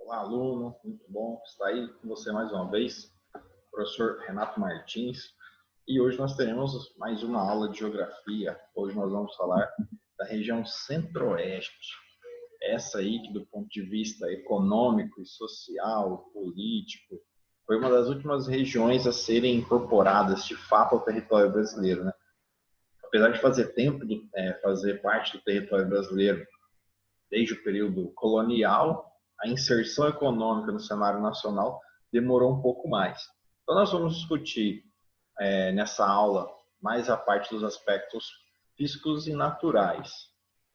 Olá, aluno, muito bom estar aí com você mais uma vez, professor Renato Martins. E hoje nós teremos mais uma aula de geografia. Hoje nós vamos falar da região centro-oeste. Essa aí que do ponto de vista econômico e social, político, foi uma das últimas regiões a serem incorporadas de fato ao território brasileiro, né? Apesar de fazer tempo de fazer parte do território brasileiro desde o período colonial, a inserção econômica no cenário nacional demorou um pouco mais. Então, nós vamos discutir nessa aula mais a parte dos aspectos físicos e naturais.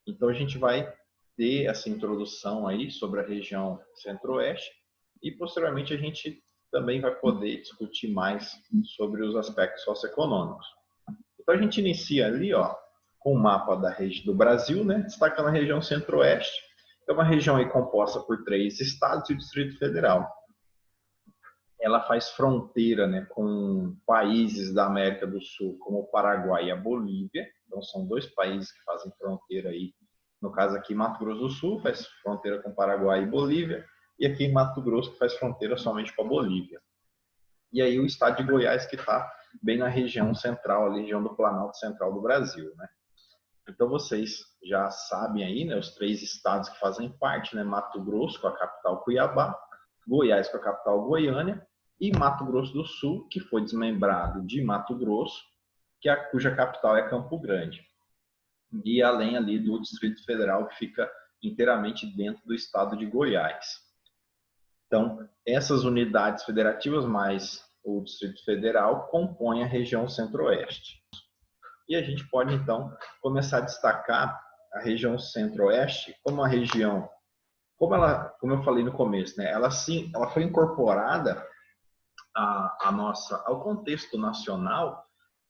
Então, a gente vai ter essa introdução aí sobre a região centro-oeste e, posteriormente, a gente também vai poder discutir mais sobre os aspectos socioeconômicos. Então, a gente inicia ali, ó, com o mapa do Brasil, né, destacando a região centro-oeste. É uma região aí composta por 3 estados e o Distrito Federal. Ela faz fronteira, né, com países da América do Sul, como o Paraguai e a Bolívia. Então, são 2 países que fazem fronteira aí. No caso aqui, Mato Grosso do Sul faz fronteira com Paraguai e Bolívia. E aqui em Mato Grosso, que faz fronteira somente com a Bolívia. E aí o estado de Goiás, que está bem na região central, a região do Planalto Central do Brasil, né? Então, vocês já sabem aí, né, os 3 estados que fazem parte, né, Mato Grosso, com a capital Cuiabá, Goiás, com a capital Goiânia, e Mato Grosso do Sul, que foi desmembrado de Mato Grosso, cuja capital é Campo Grande. E além ali do Distrito Federal, que fica inteiramente dentro do estado de Goiás. Então, essas unidades federativas, mais o Distrito Federal, compõem a região centro-oeste. E a gente pode, então, começar a destacar a região centro-oeste como uma região, como eu falei no começo, né? Ela foi incorporada ao contexto nacional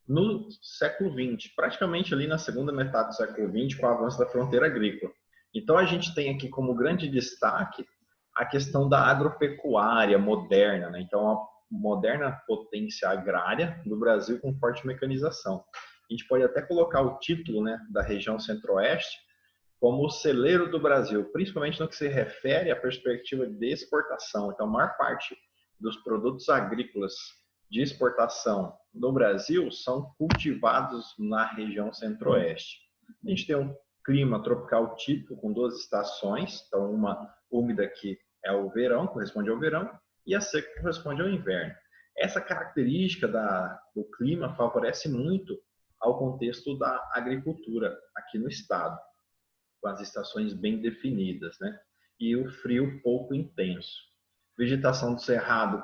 no século XX, praticamente ali na segunda metade do século XX, com o avanço da fronteira agrícola. Então, a gente tem aqui como grande destaque a questão da agropecuária moderna, né? Então, a moderna potência agrária do Brasil com forte mecanização. A gente pode até colocar o título, né, da região centro-oeste como o celeiro do Brasil, principalmente no que se refere à perspectiva de exportação. Então, a maior parte dos produtos agrícolas de exportação no Brasil são cultivados na região centro-oeste. A gente tem um clima tropical típico com 2 estações, então uma úmida que é o verão, corresponde ao verão, e a seca que corresponde ao inverno. Essa característica do clima favorece muito ao contexto da agricultura aqui no estado, com as estações bem definidas, né? E o frio pouco intenso. Vegetação do cerrado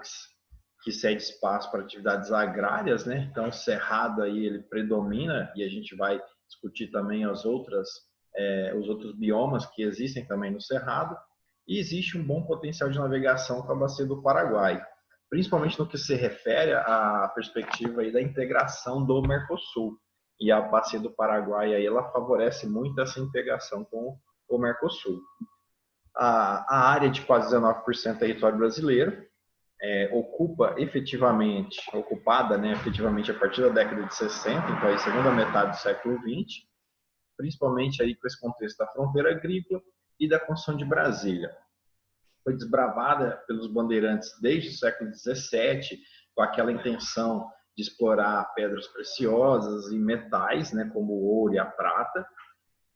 que cede espaço para atividades agrárias, né? Então, o cerrado aí ele predomina e a gente vai discutir também os outros biomas que existem também no cerrado. E existe um bom potencial de navegação com a bacia do Paraguai, principalmente no que se refere à perspectiva aí da integração do Mercosul. E a bacia do Paraguai aí, ela favorece muito essa integração com o Mercosul. A área de quase 19% do território brasileiro ocupada, né, efetivamente a partir da década de 60, então aí segunda metade do século XX, principalmente aí com esse contexto da fronteira agrícola e da construção de Brasília. Foi desbravada pelos bandeirantes desde o século XVII, com aquela intenção de explorar pedras preciosas e metais, né, como o ouro e a prata.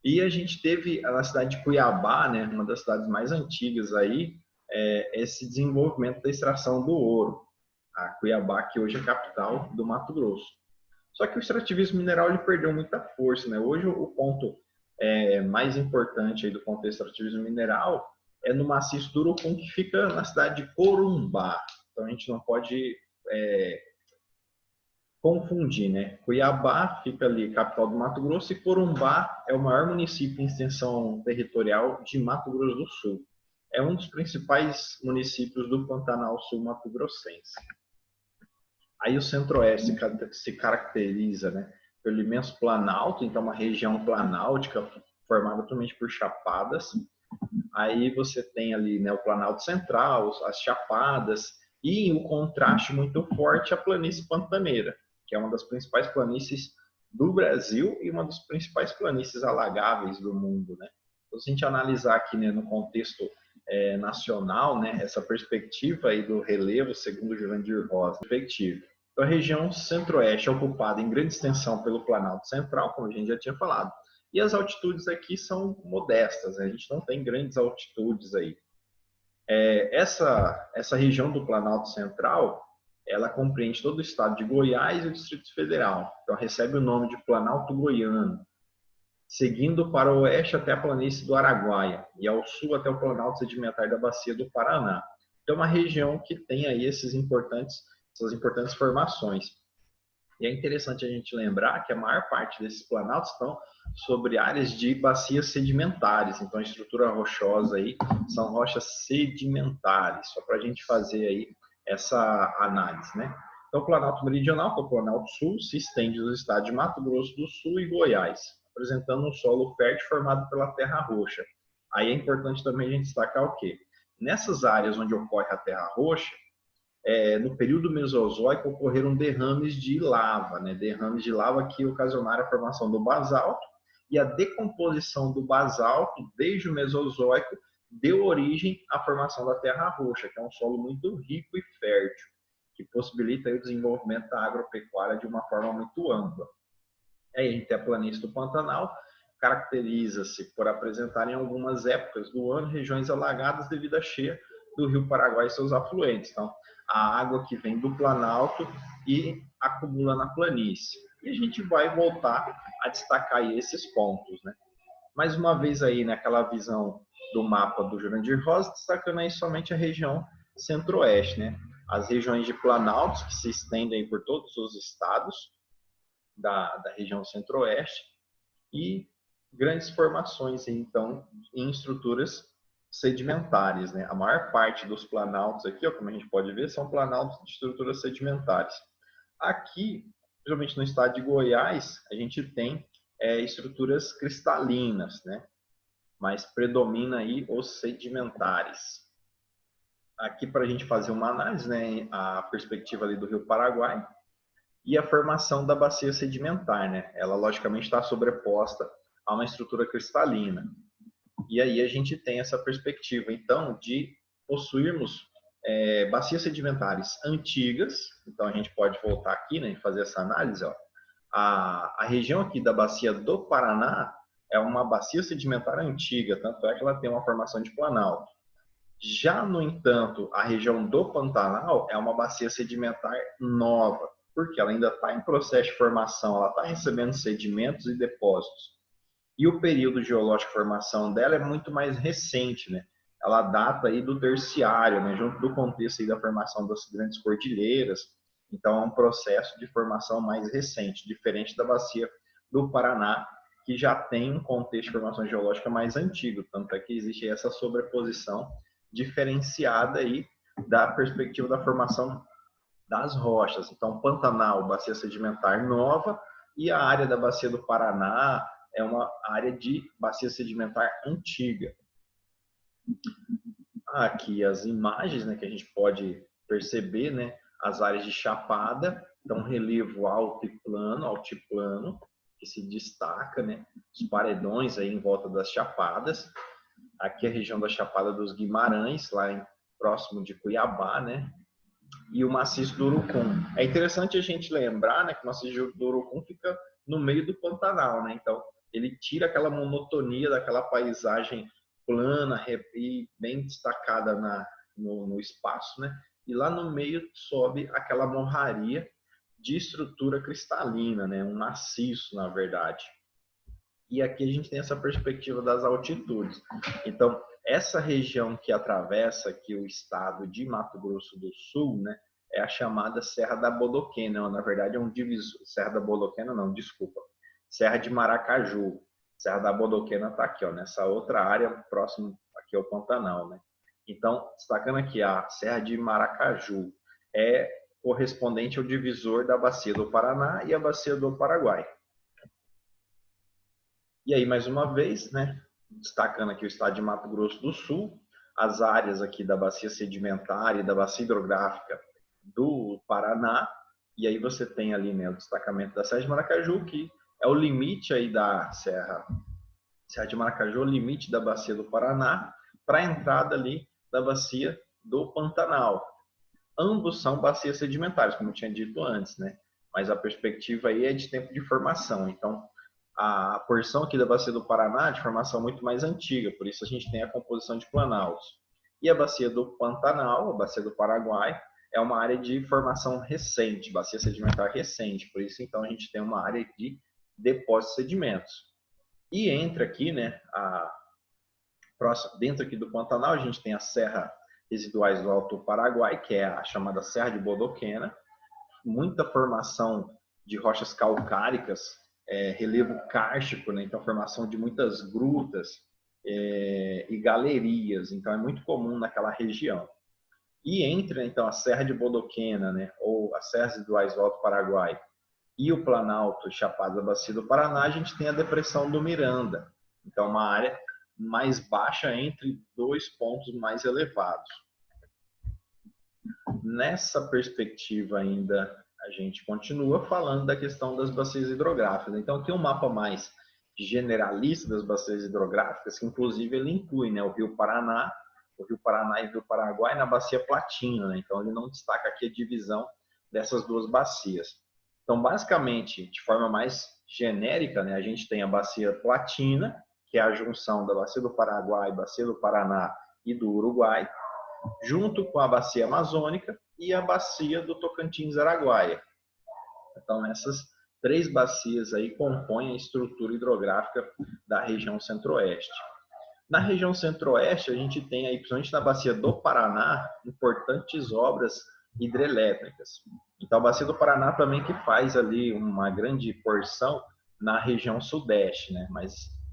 E a gente teve na cidade de Cuiabá, né, uma das cidades mais antigas aí, esse desenvolvimento da extração do ouro. A Cuiabá, que hoje é capital do Mato Grosso. Só que o extrativismo mineral ele perdeu muita força, né? Hoje o ponto mais importante aí do contexto do extrativismo mineral é no maciço do Urucum, que fica na cidade de Corumbá. Então a gente não pode confundir, né? Cuiabá fica ali, capital do Mato Grosso, e Corumbá é o maior município em extensão territorial de Mato Grosso do Sul. É um dos principais municípios do Pantanal Sul-Mato-Grossense. Aí o Centro-Oeste se caracteriza, né, pelo imenso planalto, então uma região planáltica formada totalmente por chapadas. Aí você tem ali, né, o Planalto Central, as chapadas, e o contraste muito forte a planície pantaneira, que é uma das principais planícies do Brasil e uma das principais planícies alagáveis do mundo, né? Então, se a gente analisar aqui, né, no contexto nacional, né, essa perspectiva aí do relevo, segundo Jurandir Rosa, perspectiva. Então, a região centro-oeste é ocupada em grande extensão pelo Planalto Central, como a gente já tinha falado, e as altitudes aqui são modestas, né? A gente não tem grandes altitudes aí. Essa região do Planalto Central, ela compreende todo o estado de Goiás e o Distrito Federal. Então, recebe o nome de Planalto Goiano, seguindo para o oeste até a planície do Araguaia e ao sul até o Planalto Sedimentar da Bacia do Paraná. Então, é uma região que tem aí essas importantes formações. E é interessante a gente lembrar que a maior parte desses planaltos estão sobre áreas de bacias sedimentares. Então, a estrutura rochosa aí são rochas sedimentares, só para a gente fazer aí essa análise, né? Então, o Planalto Meridional, que é o Planalto Sul, se estende dos estados de Mato Grosso do Sul e Goiás, apresentando um solo fértil formado pela terra roxa. Aí é importante também a gente destacar o quê? Nessas áreas onde ocorre a terra roxa, no período Mesozoico ocorreram derrames de lava, né? Derrames de lava que ocasionaram a formação do basalto, e a decomposição do basalto desde o Mesozoico deu origem à formação da terra roxa, que é um solo muito rico e fértil, que possibilita aí o desenvolvimento da agropecuária de uma forma muito ampla. Aí a gente tem a planície do Pantanal, caracteriza-se por apresentar em algumas épocas do ano regiões alagadas devido à cheia do Rio Paraguai e seus afluentes. Então, a água que vem do Planalto e acumula na planície. E a gente vai voltar a destacar aí esses pontos, né? Mais uma vez aí naquela visão do mapa do Jurandir Rosa, destacando aí somente a região centro-oeste, né? As regiões de planaltos que se estendem por todos os estados da região centro-oeste e grandes formações, então, em estruturas sedimentares, né? A maior parte dos planaltos aqui, ó, como a gente pode ver, são planaltos de estruturas sedimentares. Aqui, principalmente no estado de Goiás, a gente tem estruturas cristalinas, né? Mas predomina aí os sedimentares. Aqui, para a gente fazer uma análise, né? A perspectiva ali do Rio Paraguai e a formação da bacia sedimentar, né? Ela, logicamente, está sobreposta a uma estrutura cristalina. E aí a gente tem essa perspectiva, então, de possuirmos bacias sedimentares antigas. Então, a gente pode voltar aqui, né, e fazer essa análise. Ó. A região aqui da bacia do Paraná é uma bacia sedimentar antiga, tanto é que ela tem uma formação de planalto. Já, no entanto, a região do Pantanal é uma bacia sedimentar nova, porque ela ainda está em processo de formação, ela está recebendo sedimentos e depósitos. E o período geológico de formação dela é muito mais recente, né? Ela data aí do terciário, né? Junto do contexto aí da formação das grandes cordilheiras. Então, é um processo de formação mais recente, diferente da bacia do Paraná, que já tem um contexto de formação geológica mais antigo. Tanto é que existe essa sobreposição diferenciada aí da perspectiva da formação das rochas. Então, Pantanal, bacia sedimentar nova, e a área da bacia do Paraná é uma área de bacia sedimentar antiga. Aqui as imagens, né, que a gente pode perceber, né, as áreas de chapada, então relevo alto e plano, altiplano, que se destaca, né, os paredões aí em volta das chapadas. Aqui a região da Chapada dos Guimarães, lá próximo de Cuiabá, né, e o maciço do Urucum. É interessante a gente lembrar, né, que o maciço do Urucum fica no meio do Pantanal, né, então ele tira aquela monotonia daquela paisagem plana e bem destacada no espaço, né? E lá no meio sobe aquela morraria de estrutura cristalina, né? Um maciço, na verdade. E aqui a gente tem essa perspectiva das altitudes. Então, essa região que atravessa aqui o estado de Mato Grosso do Sul, né? É a chamada Serra da Bodoquena. Na verdade, é um divisor. Serra da Bodoquena, não, desculpa. Serra de Maracaju. Serra da Bodoquena está aqui, ó, nessa outra área próximo aqui ao Pantanal, né? Então, destacando aqui a Serra de Maracaju, é correspondente ao divisor da Bacia do Paraná e a Bacia do Paraguai. E aí, mais uma vez, né, destacando aqui o estado de Mato Grosso do Sul, as áreas aqui da Bacia Sedimentar e da Bacia Hidrográfica do Paraná, e aí você tem ali, né, o destacamento da Serra de Maracaju, que é o limite aí da Serra de Maracaju, o limite da Bacia do Paraná, para a entrada ali da bacia do Pantanal. Ambos são bacias sedimentares, como eu tinha dito antes, né? Mas a perspectiva aí é de tempo de formação. Então, a porção aqui da bacia do Paraná é de formação muito mais antiga, por isso a gente tem a composição de planaltos. E a bacia do Pantanal, a bacia do Paraguai, é uma área de formação recente, bacia sedimentar recente, por isso então a gente tem uma área de depósito de sedimentos. E entra aqui, né, dentro aqui do Pantanal, a gente tem a Serra Residuais do Alto Paraguai, que é a chamada Serra de Bodoquena, muita formação de rochas calcáricas, relevo kárstico, né? Então formação de muitas grutas e galerias, então é muito comum naquela região. E entre então a Serra de Bodoquena, né, ou as Serras Residuais do Alto Paraguai e o Planalto Chapada da Bacia do Paraná, a gente tem a Depressão do Miranda, então uma área mais baixa entre dois pontos mais elevados. Nessa perspectiva ainda, a gente continua falando da questão das bacias hidrográficas. Então, tem um mapa mais generalista das bacias hidrográficas, que inclusive ele inclui, né, o Rio Paraná e o Rio Paraguai na bacia Platina, né? Então, ele não destaca aqui a divisão dessas duas bacias. Então, basicamente, de forma mais genérica, né, a gente tem a bacia Platina, que é a junção da bacia do Paraguai, bacia do Paraná e do Uruguai, junto com a bacia amazônica e a bacia do Tocantins-Araguaia. Então, essas três bacias aí compõem a estrutura hidrográfica da região centro-oeste. Na região centro-oeste, a gente tem aí, principalmente na bacia do Paraná, importantes obras hidrelétricas. Então, a bacia do Paraná também que faz ali uma grande porção na região sudeste, né?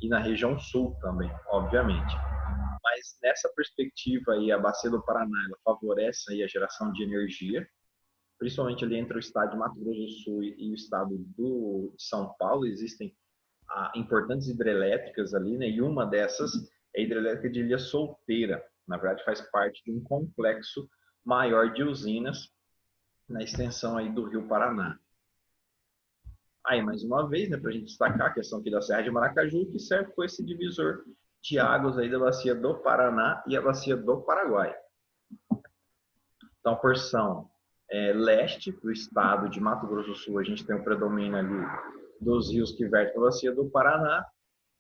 E na região sul também, obviamente. Mas nessa perspectiva aí, a bacia do Paraná ela favorece aí a geração de energia, principalmente ali entre o estado de Mato Grosso do Sul e o estado de São Paulo, existem importantes hidrelétricas ali, né? E uma dessas é a hidrelétrica de Ilha Solteira. Na verdade, faz parte de um complexo maior de usinas na extensão aí do Rio Paraná. Aí, mais uma vez, né, para a gente destacar a questão aqui da Serra de Maracaju, que serve com esse divisor de águas aí da bacia do Paraná e a bacia do Paraguai. Então, a porção leste do estado de Mato Grosso do Sul, a gente tem o predomínio ali dos rios que vertem para a bacia do Paraná,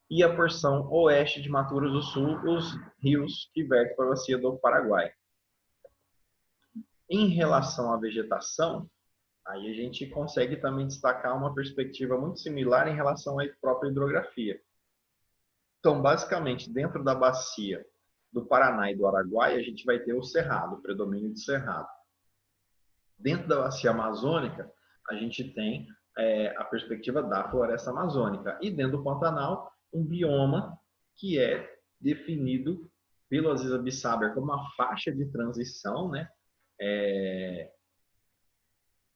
e a porção oeste de Mato Grosso do Sul, os rios que vertem para a bacia do Paraguai. Em relação à vegetação, aí a gente consegue também destacar uma perspectiva muito similar em relação à própria hidrografia. Então, basicamente, dentro da bacia do Paraná e do Araguaia, a gente vai ter o cerrado, o predomínio de cerrado. Dentro da bacia amazônica, a gente tem a perspectiva da floresta amazônica. E dentro do Pantanal, um bioma que é definido pelo Aziz Abissaber como uma faixa de transição, né?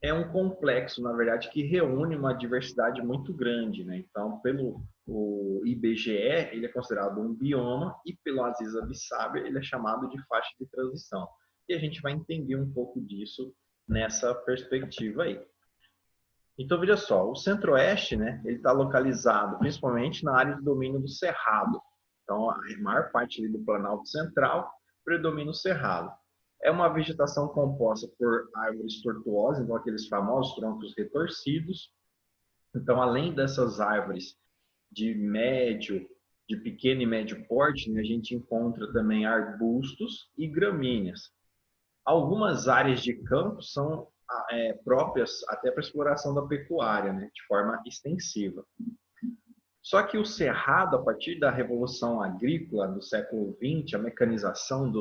É um complexo, na verdade, que reúne uma diversidade muito grande, né? Então, pelo o IBGE, ele é considerado um bioma, e pelo Aziz Abissaber, ele é chamado de faixa de transição. E a gente vai entender um pouco disso nessa perspectiva aí. Então, veja só, o centro-oeste, né, ele está localizado principalmente na área de domínio do Cerrado. Então, a maior parte ali do Planalto Central predomina o Cerrado. É uma vegetação composta por árvores tortuosas, então aqueles famosos troncos retorcidos. Então, além dessas árvores de pequeno e médio porte, né, a gente encontra também arbustos e gramíneas. Algumas áreas de campo são próprias até para exploração da pecuária, né, de forma extensiva. Só que o cerrado, a partir da Revolução Agrícola do século XX, a mecanização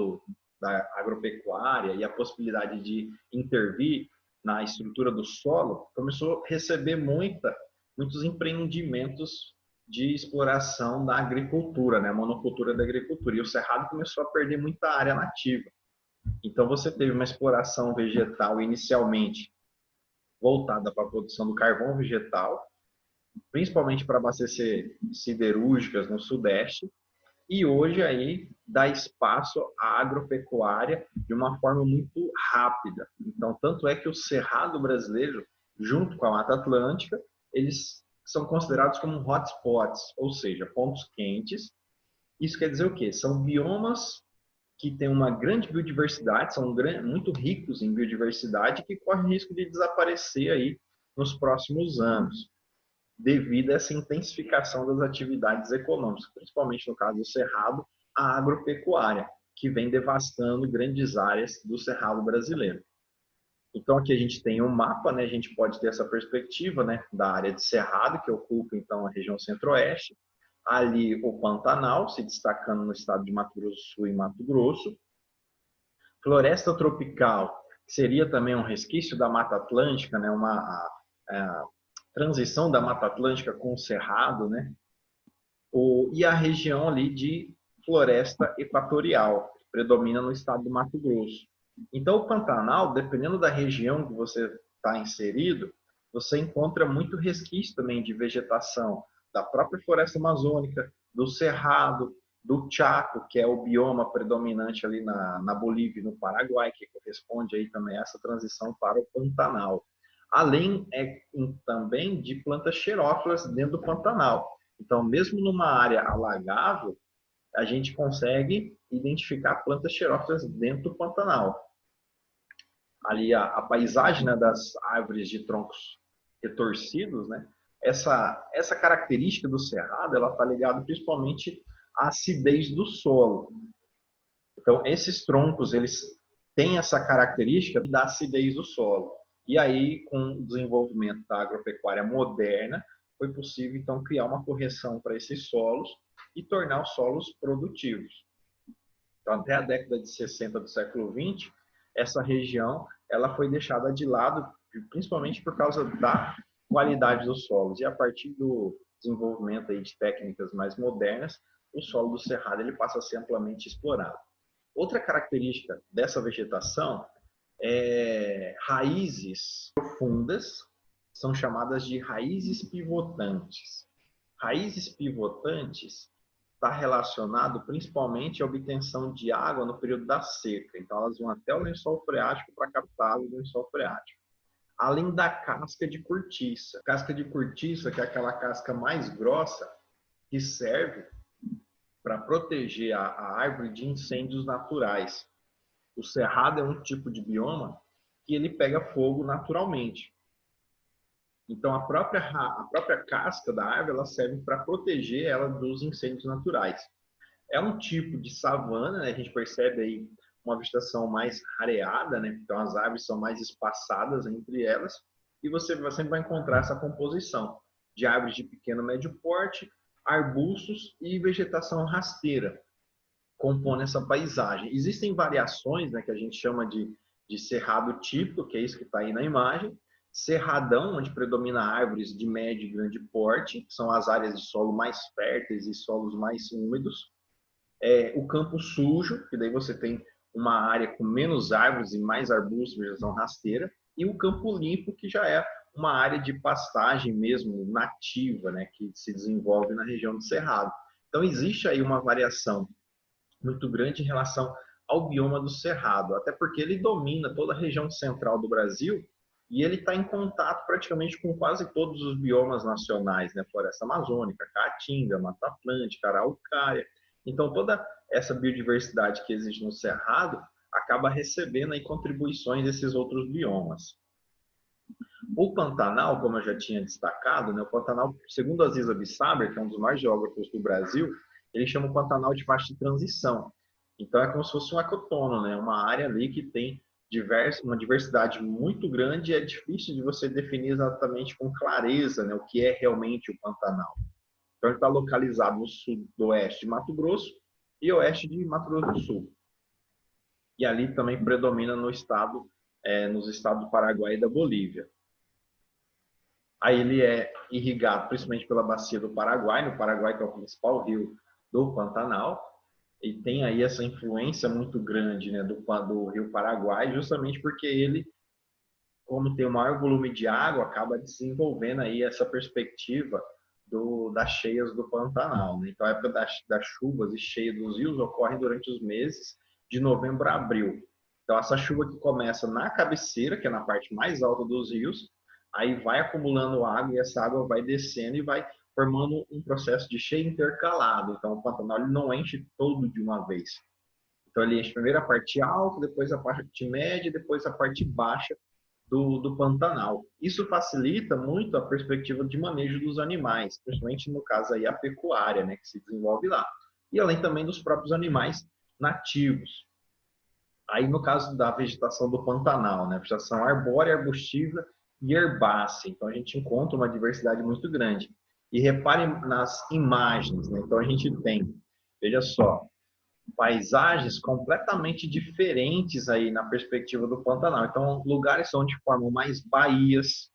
da agropecuária e a possibilidade de intervir na estrutura do solo, começou a receber muitos empreendimentos de exploração da agricultura, né, a monocultura da agricultura. E o cerrado começou a perder muita área nativa. Então, você teve uma exploração vegetal inicialmente voltada para a produção do carvão vegetal, principalmente para abastecer siderúrgicas no Sudeste, e hoje aí dá espaço à agropecuária de uma forma muito rápida. Então, tanto é que o Cerrado brasileiro, junto com a Mata Atlântica, eles são considerados como hotspots, ou seja, pontos quentes. Isso quer dizer o quê? São biomas que tem uma grande biodiversidade, são muito ricos em biodiversidade, que correm risco de desaparecer aí nos próximos anos, devido a essa intensificação das atividades econômicas, principalmente no caso do Cerrado, a agropecuária, que vem devastando grandes áreas do Cerrado brasileiro. Então aqui a gente tem um mapa, né? A gente pode ter essa perspectiva, né, da área de Cerrado, que ocupa então a região centro-oeste, ali o Pantanal, se destacando no estado de Mato Grosso do Sul e Mato Grosso, floresta tropical, que seria também um resquício da Mata Atlântica, né, a transição da Mata Atlântica com o Cerrado, né, e a região ali de floresta equatorial, que predomina no estado do Mato Grosso. Então, o Pantanal, dependendo da região que você está inserido, você encontra muito resquício também de vegetação da própria floresta amazônica, do Cerrado, do Chaco, que é o bioma predominante ali na Bolívia e no Paraguai, que corresponde aí também a essa transição para o Pantanal. Além também de plantas xerófilas dentro do Pantanal. Então, mesmo numa área alagável, a gente consegue identificar plantas xerófilas dentro do Pantanal. Ali a paisagem, né, das árvores de troncos retorcidos, né, essa característica do cerrado, ela está ligada principalmente à acidez do solo. Então, esses troncos, eles têm essa característica da acidez do solo. E aí, com o desenvolvimento da agropecuária moderna, foi possível, então, criar uma correção para esses solos e tornar os solos produtivos. Então, até a década de 60 do século XX, essa região ela foi deixada de lado, principalmente por causa da qualidade dos solos. E a partir do desenvolvimento aí de técnicas mais modernas, o solo do cerrado ele passa a ser amplamente explorado. Outra característica dessa vegetação é raízes profundas, são chamadas de raízes pivotantes. Raízes pivotantes está relacionado principalmente à obtenção de água no período da seca. Então, elas vão até o lençol freático para captar água do lençol freático. Além da casca de cortiça. Casca de cortiça, que é aquela casca mais grossa, que serve para proteger a árvore de incêndios naturais. O cerrado é um tipo de bioma que ele pega fogo naturalmente. Então, a própria casca da árvore ela serve para proteger ela dos incêndios naturais. É um tipo de savana, né? A gente percebe aí uma vegetação mais rareada, né? Então, as árvores são mais espaçadas entre elas e você sempre vai encontrar essa composição de árvores de pequeno e médio porte, arbustos e vegetação rasteira compõem essa paisagem. Existem variações, né, que a gente chama de cerrado típico, que é isso que está aí na imagem, cerradão, onde predomina árvores de médio e grande porte, que são as áreas de solo mais férteis e solos mais úmidos. O campo sujo, que daí você tem uma área com menos árvores e mais arbustos, vegetação rasteira, e o campo limpo, que já é uma área de pastagem mesmo nativa, né, que se desenvolve na região do cerrado. Então existe aí uma variação muito grande em relação ao bioma do cerrado, até porque ele domina toda a região central do Brasil e ele está em contato praticamente com quase todos os biomas nacionais, né? Floresta amazônica, caatinga, Mata Atlântica, araucária. Então toda essa biodiversidade que existe no cerrado acaba recebendo aí contribuições desses outros biomas. O Pantanal, como eu já tinha destacado, né, o Pantanal, segundo Aziz Abissaber, que é um dos mais geógrafos do Brasil, ele chama o Pantanal de faixa de transição. Então é como se fosse um ecotono, né, uma área ali que tem uma diversidade muito grande e é difícil de você definir exatamente com clareza, né, o que é realmente o Pantanal. Então ele está localizado no sudoeste de Mato Grosso e oeste de Mato Grosso do Sul. E ali também predomina no estado, nos estados do Paraguai e da Bolívia. Aí ele é irrigado principalmente pela bacia do Paraguai, no Paraguai que é o principal rio do Pantanal, e tem aí essa influência muito grande, né, do rio Paraguai, justamente porque ele, como tem o maior volume de água, acaba desenvolvendo aí essa perspectiva das cheias do Pantanal. Né? Então a época das chuvas e cheia dos rios ocorre durante os meses de novembro a abril. Então essa chuva que começa na cabeceira, que é na parte mais alta dos rios, aí vai acumulando água e essa água vai descendo e vai formando um processo de cheia intercalado. Então, o Pantanal ele não enche todo de uma vez. Então, ele enche primeiro a parte alta, depois a parte média, depois a parte baixa do Pantanal. Isso facilita muito a perspectiva de manejo dos animais, principalmente no caso aí a pecuária, né, que se desenvolve lá. E além também dos próprios animais nativos. Aí no caso da vegetação do Pantanal, né, vegetação arbórea, arbustiva e herbácea. Então a gente encontra uma diversidade muito grande. E reparem nas imagens, né? Então a gente tem, veja só, paisagens completamente diferentes aí na perspectiva do Pantanal. Então, lugares onde formam mais baías,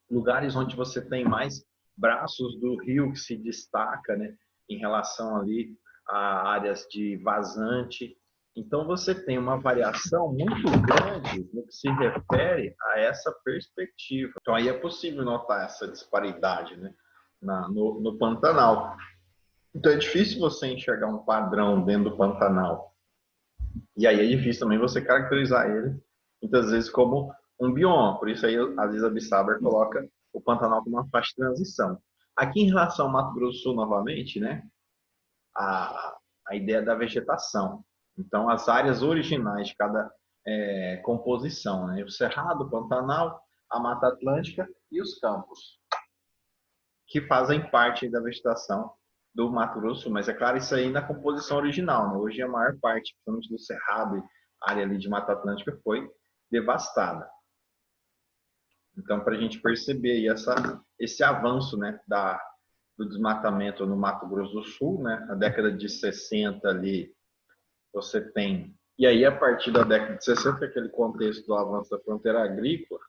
lugares onde você tem mais braços do rio que se destaca, né, em relação ali a áreas de vazante. Então, você tem uma variação muito grande no que se refere a essa perspectiva. Então, aí é possível notar essa disparidade, né, no Pantanal. Então, é difícil você enxergar um padrão dentro do Pantanal. E aí é difícil também você caracterizar ele, muitas vezes, como um bioma. Por isso aí, às vezes, a Bissaber coloca o Pantanal como uma faixa de transição. Aqui, em relação ao Mato Grosso do Sul, novamente, né, a ideia da vegetação. Então, as áreas originais de cada composição, né? O Cerrado, o Pantanal, a Mata Atlântica e os campos, que fazem parte da vegetação do Mato Grosso, mas é claro, isso aí na composição original, né? Hoje a maior parte, principalmente do Cerrado e área ali de Mata Atlântica, foi devastada. Então, para a gente perceber aí esse avanço, né, do desmatamento no Mato Grosso do Sul, né, na década de 60 ali, você tem... E aí, a partir da década de 60, aquele contexto do avanço da fronteira agrícola,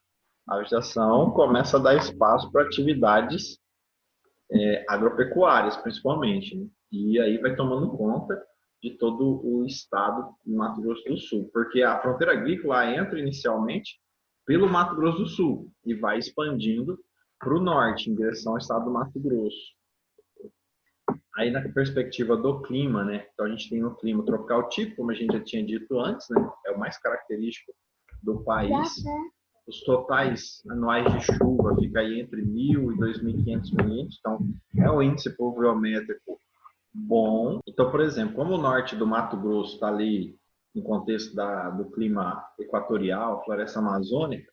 a vegetação começa a dar espaço para atividades agropecuárias, principalmente, né? E aí vai tomando conta de todo o estado do Mato Grosso do Sul, porque a fronteira agrícola entra inicialmente pelo Mato Grosso do Sul e vai expandindo para o norte, em direção ao estado do Mato Grosso. Aí na perspectiva do clima, né? Então a gente tem um clima tropical típico, como a gente já tinha dito antes, né? É o mais característico do país. Os totais anuais de chuva fica aí entre 1.000 e 2.500 milímetros, então é um índice pluviométrico bom. Então, por exemplo, como o norte do Mato Grosso está ali no contexto do clima equatorial, floresta amazônica,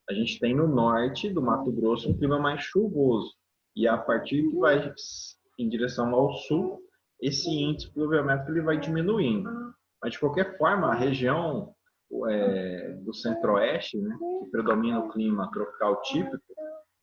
a gente tem no norte do Mato Grosso um clima mais chuvoso. E a partir que vai em direção ao sul, esse índice pluviométrico ele vai diminuindo. Mas, de qualquer forma, a região do centro-oeste, né, que predomina o clima tropical típico,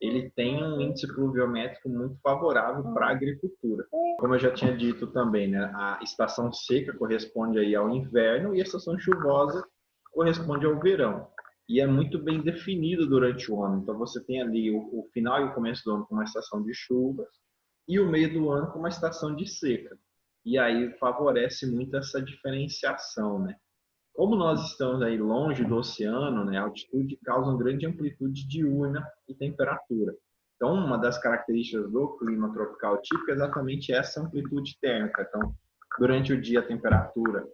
ele tem um índice pluviométrico muito favorável para a agricultura. Como eu já tinha dito também, né, a estação seca corresponde aí ao inverno e a estação chuvosa corresponde ao verão. E é muito bem definido durante o ano. Então, você tem ali o final e o começo do ano com uma estação de chuvas e o meio do ano com uma estação de seca. E aí favorece muito essa diferenciação, né? Como nós estamos aí longe do oceano, né, a altitude causa uma grande amplitude diurna e temperatura. Então, uma das características do clima tropical típico é exatamente essa amplitude térmica. Então, durante o dia a temperatura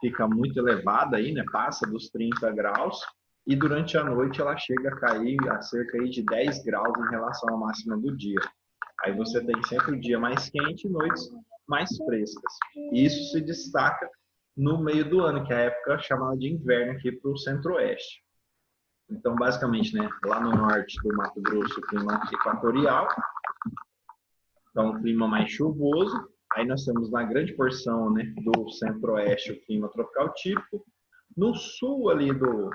fica muito elevada aí, né, passa dos 30 graus, e durante a noite ela chega a cair a cerca aí de 10 graus em relação à máxima do dia. Aí você tem sempre o dia mais quente e noites mais frescas. E isso se destaca no meio do ano, que é a época chamada de inverno aqui para o centro-oeste. Então, basicamente, né, lá no norte do Mato Grosso, o clima equatorial, então um clima mais chuvoso. Aí nós temos na grande porção, né, do centro-oeste o clima tropical típico. No sul ali do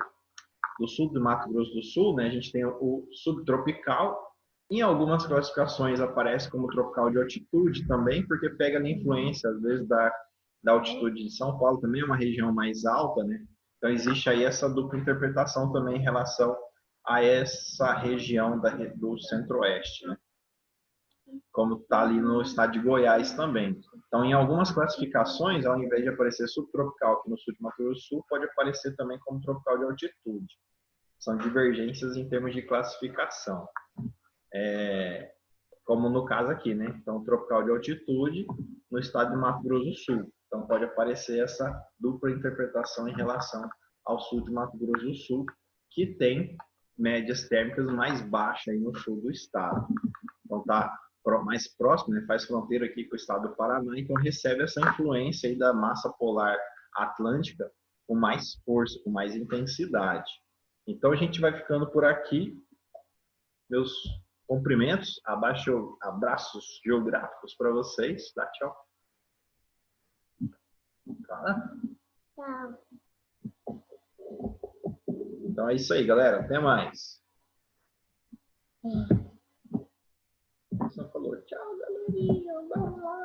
sul do Mato Grosso do Sul, né, a gente tem o subtropical. Em algumas classificações aparece como tropical de altitude também, porque pega a influência, às vezes, da altitude de São Paulo, também é uma região mais alta, né? Então existe aí essa dupla interpretação também em relação a essa região do centro-oeste, né? Como está ali no estado de Goiás também. Então, em algumas classificações, ao invés de aparecer subtropical aqui no sul de Mato Grosso do Sul, pode aparecer também como tropical de altitude. São divergências em termos de classificação. Como no caso aqui, né? Então, tropical de altitude no estado de Mato Grosso do Sul. Então, pode aparecer essa dupla interpretação em relação ao sul de Mato Grosso do Sul, que tem médias térmicas mais baixas aí no sul do estado. Então, está mais próximo, né? Faz fronteira aqui com o estado do Paraná, então recebe essa influência aí da massa polar atlântica com mais força, com mais intensidade. Então a gente vai ficando por aqui. Meus cumprimentos, abraços geográficos para vocês. Dá tchau. Tá? Tchau. Então é isso aí, galera. Até mais. Você falou tchau, galerinha. Bye.